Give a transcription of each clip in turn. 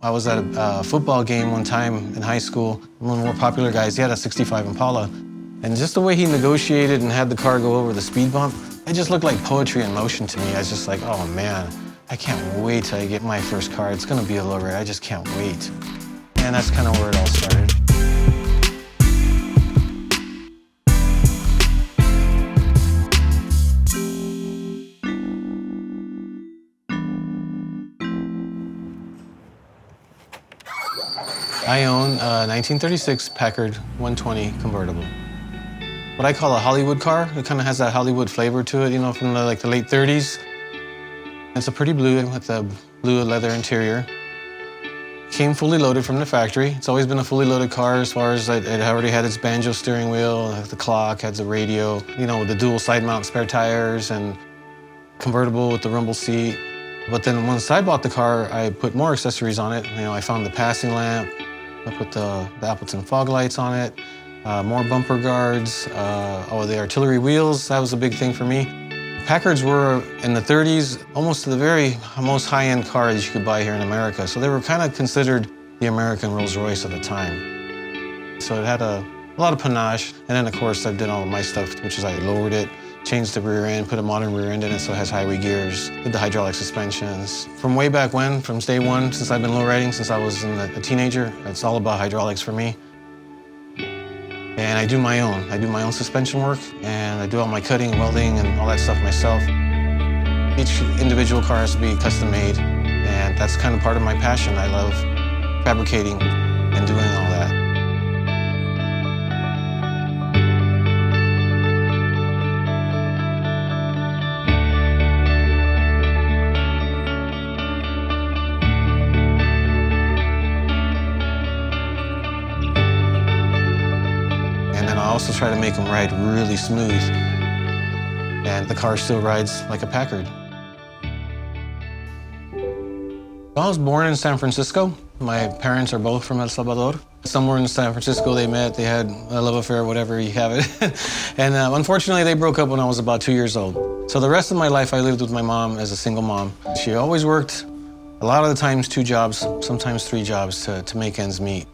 I was at a football game one time in high school. One of the more popular guys, he had a 65 Impala. And just the way he negotiated and had the car go over the speed bump, it just looked like poetry in motion to me. I was just like, oh man, I can't wait till I get my first car. It's gonna be a lowrider, I just can't wait. And that's kind of where it all started. I own a 1936 Packard 120 convertible. What I call a Hollywood car. It kind of has that Hollywood flavor to it, you know, from the late 30s. It's a pretty blue with a blue leather interior. Came fully loaded from the factory. It's always been a fully loaded car as far as it already had its banjo steering wheel, the clock, had the radio, you know, with the dual side mount spare tires and convertible with the rumble seat. But then once I bought the car, I put more accessories on it. You know, I found the passing lamp. I put the Appleton fog lights on it, more bumper guards, the artillery wheels. That was a big thing for me. Packards were, in the 30s, almost the very most high-end car that you could buy here in America. So they were kind of considered the American Rolls-Royce at the time. So it had a lot of panache. And then, of course, I did all of my stuff, which is I lowered it, changed the rear end, put a modern rear end in it so it has highway gears, did the hydraulic suspensions. From way back when, from day one, since I've been lowriding, since I was a teenager, it's all about hydraulics for me. And I do my own. I do my own suspension work, and I do all my cutting, welding, and all that stuff myself. Each individual car has to be custom made, and that's kind of part of my passion. I love fabricating and doing all that. I also try to make them ride really smooth, and the car still rides like a Packard. I was born in San Francisco. My parents are both from El Salvador. Somewhere in San Francisco they met, they had a love affair, whatever you have it. And unfortunately they broke up when I was about 2 years old. So the rest of my life I lived with my mom as a single mom. She always worked, a lot of the times 2 jobs, sometimes 3 jobs to make ends meet.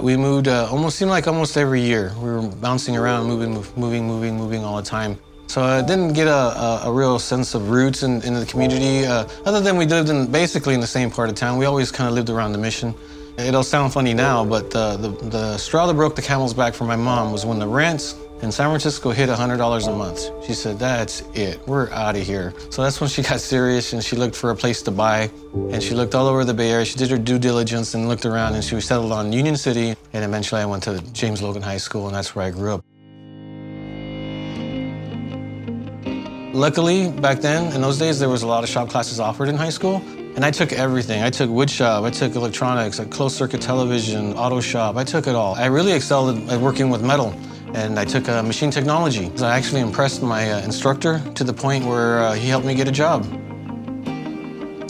We moved seemed like almost every year. We were bouncing around, moving all the time. So I didn't get a real sense of roots in the community, other than we lived basically in the same part of town. We always kind of lived around the Mission. It'll sound funny now, but the straw that broke the camel's back for my mom was when the rents in San Francisco hit $100 a month. She said, that's it, we're out of here. So that's when she got serious and she looked for a place to buy. And she looked all over the Bay Area. She did her due diligence and looked around, and she settled on Union City. And eventually I went to James Logan High School, and that's where I grew up. Luckily, back then, in those days, there was a lot of shop classes offered in high school. And I took everything. I took wood shop, I took electronics, closed circuit television, auto shop. I took it all. I really excelled at working with metal. And I took machine technology. I actually impressed my instructor to the point where he helped me get a job.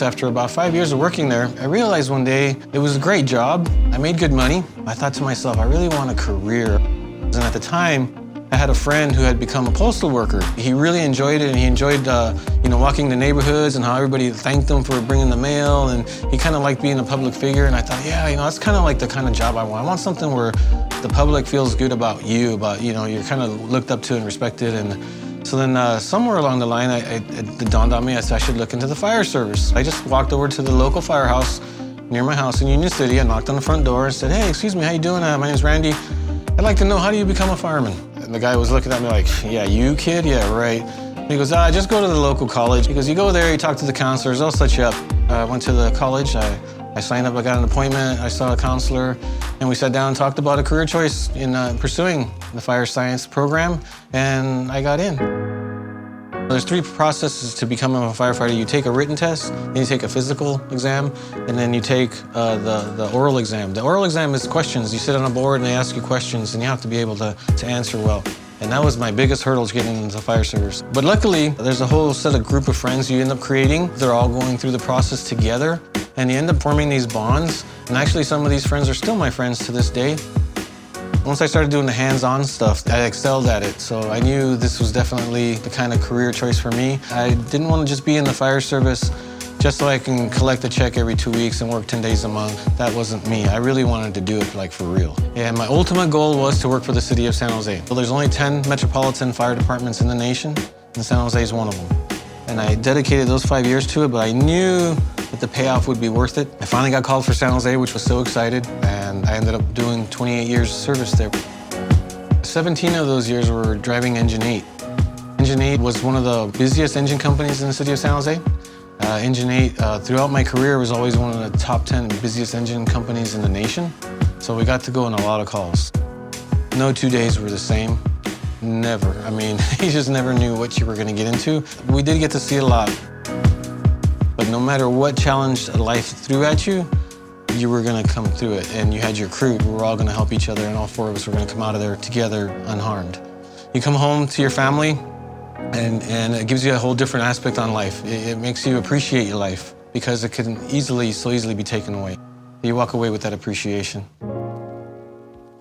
After about 5 years of working there, I realized one day it was a great job. I made good money. I thought to myself, I really want a career. And at the time, I had a friend who had become a postal worker. He really enjoyed it, and he enjoyed walking the neighborhoods and how everybody thanked him for bringing the mail, and he kind of liked being a public figure. And I thought, yeah, that's kind of like the kind of job I want. I want something where the public feels good about you, you're kind of looked up to and respected. And so then somewhere along the line, it dawned on me, I said I should look into the fire service. I just walked over to the local firehouse near my house in Union City. I knocked on the front door and said, hey, excuse me, how you doing? My name's Randy. I'd like to know, how do you become a fireman? And the guy was looking at me like, yeah, you kid? Yeah, right. And he goes, just go to the local college. He goes, you go there, you talk to the counselors, they'll set you up. I went to the college, I signed up, I got an appointment, I saw a counselor, and we sat down and talked about a career choice in pursuing the fire science program, and I got in. There's 3 processes to becoming a firefighter. You take a written test, then you take a physical exam, and then you take the oral exam. The oral exam is questions. You sit on a board and they ask you questions, and you have to be able to answer well. And that was my biggest hurdle, getting into the fire service. But luckily, there's a whole set of group of friends you end up creating. They're all going through the process together, and you end up forming these bonds. And actually, some of these friends are still my friends to this day. Once I started doing the hands-on stuff, I excelled at it. So I knew this was definitely the kind of career choice for me. I didn't want to just be in the fire service just so I can collect a check every 2 weeks and work 10 days a month. That wasn't me. I really wanted to do it like for real. And my ultimate goal was to work for the city of San Jose. Well, there's only 10 metropolitan fire departments in the nation, and San Jose is one of them. And I dedicated those 5 years to it, but I knew that the payoff would be worth it. I finally got called for San Jose, which was so excited, and I ended up doing 28 years of service there. 17 of those years were driving Engine 8. Engine 8 was one of the busiest engine companies in the city of San Jose. Engine 8, throughout my career, was always one of the top 10 busiest engine companies in the nation. So we got to go on a lot of calls. No 2 days were the same. Never. I mean, you just never knew what you were going to get into. We did get to see a lot. But no matter what challenge life threw at you, you were going to come through it. And you had your crew. We were all going to help each other, and all 4 of us were going to come out of there together unharmed. You come home to your family, and it gives you a whole different aspect on life. It makes you appreciate your life because it can so easily be taken away. You walk away with that appreciation.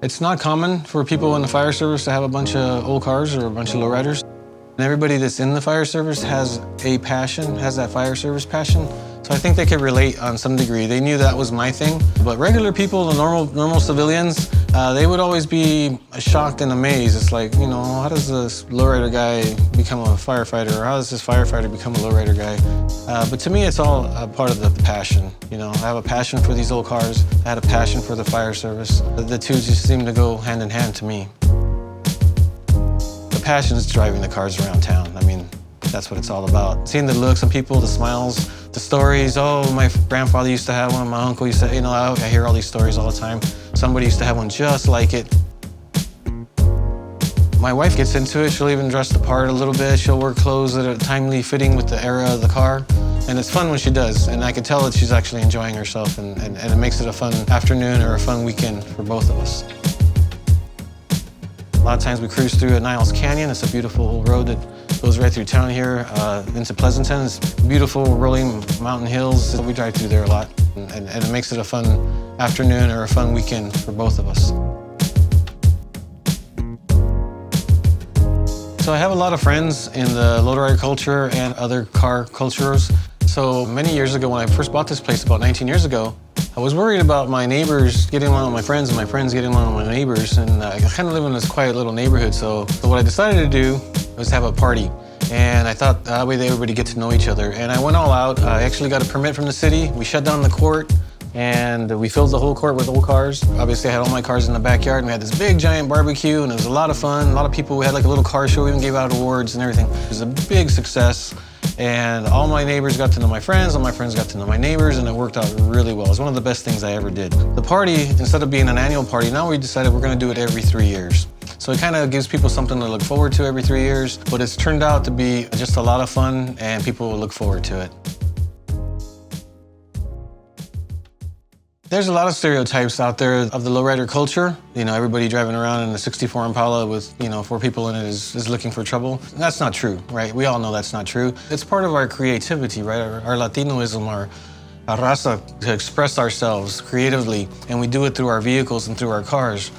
It's not common for people in the fire service to have a bunch of old cars or a bunch of lowriders. And everybody that's in the fire service has a passion, has that fire service passion. So I think they could relate on some degree. They knew that was my thing. But regular people, the normal civilians, they would always be shocked and amazed. It's like, you know, how does this lowrider guy become a firefighter? Or how does this firefighter become a lowrider guy? But to me, it's all a part of the passion. You know, I have a passion for these old cars. I had a passion for the fire service. The two just seem to go hand in hand to me. The passion is driving the cars around town. I mean, that's what it's all about. Seeing the looks on people, the smiles, the stories. Oh, my grandfather used to have one, my uncle used to, you know, I hear all these stories all the time. Somebody used to have one just like it. My wife gets into it. She'll even dress the part a little bit. She'll wear clothes that are timely fitting with the era of the car. And it's fun when she does. And I can tell that she's actually enjoying herself, and it makes it a fun afternoon or a fun weekend for both of us. A lot of times we cruise through Niles Canyon. It's a beautiful road that goes right through town here into Pleasanton. It's beautiful rolling mountain hills. We drive through there a lot, and it makes it a fun afternoon or a fun weekend for both of us. So I have a lot of friends in the lowrider culture and other car cultures. So many years ago, when I first bought this place about 19 years ago, I was worried about my neighbors getting along with my friends and my friends getting along with my neighbors. And I kind of live in this quiet little neighborhood. So what I decided to do was have a party. And I thought that way everybody get to know each other. And I went all out. I actually got a permit from the city. We shut down the court, and we filled the whole court with old cars. Obviously, I had all my cars in the backyard, and we had this big giant barbecue, and it was a lot of fun. A lot of people, we had like a little car show, we even gave out awards and everything. It was a big success. And all my neighbors got to know my friends, all my friends got to know my neighbors, and it worked out really well. It was one of the best things I ever did. The party, instead of being an annual party, now we decided we're gonna do it every 3 years. So it kind of gives people something to look forward to every 3 years, but it's turned out to be just a lot of fun, and people will look forward to it. There's a lot of stereotypes out there of the lowrider culture. You know, everybody driving around in a 64 Impala with, 4 people in it is looking for trouble. That's not true, right? We all know that's not true. It's part of our creativity, right? Our Latinoism, our raza, to express ourselves creatively, and we do it through our vehicles and through our cars.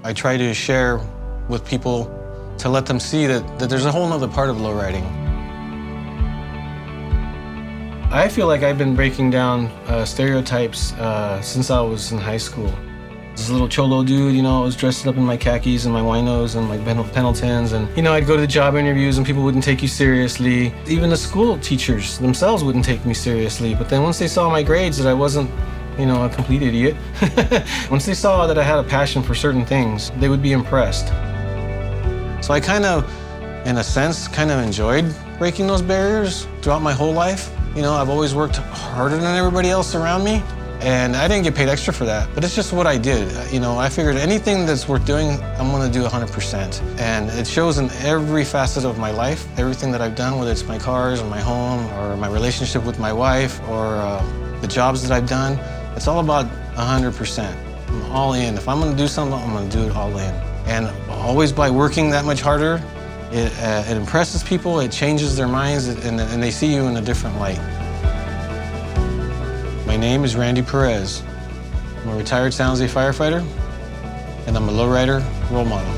I try to share with people to let them see that there's a whole nother part of lowriding. I feel like I've been breaking down stereotypes since I was in high school. This little cholo dude, I was dressed up in my khakis and my winos and my Pendletons, and I'd go to the job interviews and people wouldn't take you seriously. Even the school teachers themselves wouldn't take me seriously. But then once they saw my grades that I wasn't, a complete idiot, once they saw that I had a passion for certain things, they would be impressed. So I in a sense, enjoyed breaking those barriers throughout my whole life. I've always worked harder than everybody else around me, and I didn't get paid extra for that, but it's just what I did. I figured anything that's worth doing, I'm gonna do 100%. And it shows in every facet of my life, everything that I've done, whether it's my cars or my home or my relationship with my wife or the jobs that I've done, it's all about 100%. I'm all in. If I'm gonna do something, I'm gonna do it all in. And always by working that much harder, it impresses people, it changes their minds, and they see you in a different light. My name is Randy Perez. I'm a retired San Jose firefighter, and I'm a lowrider role model.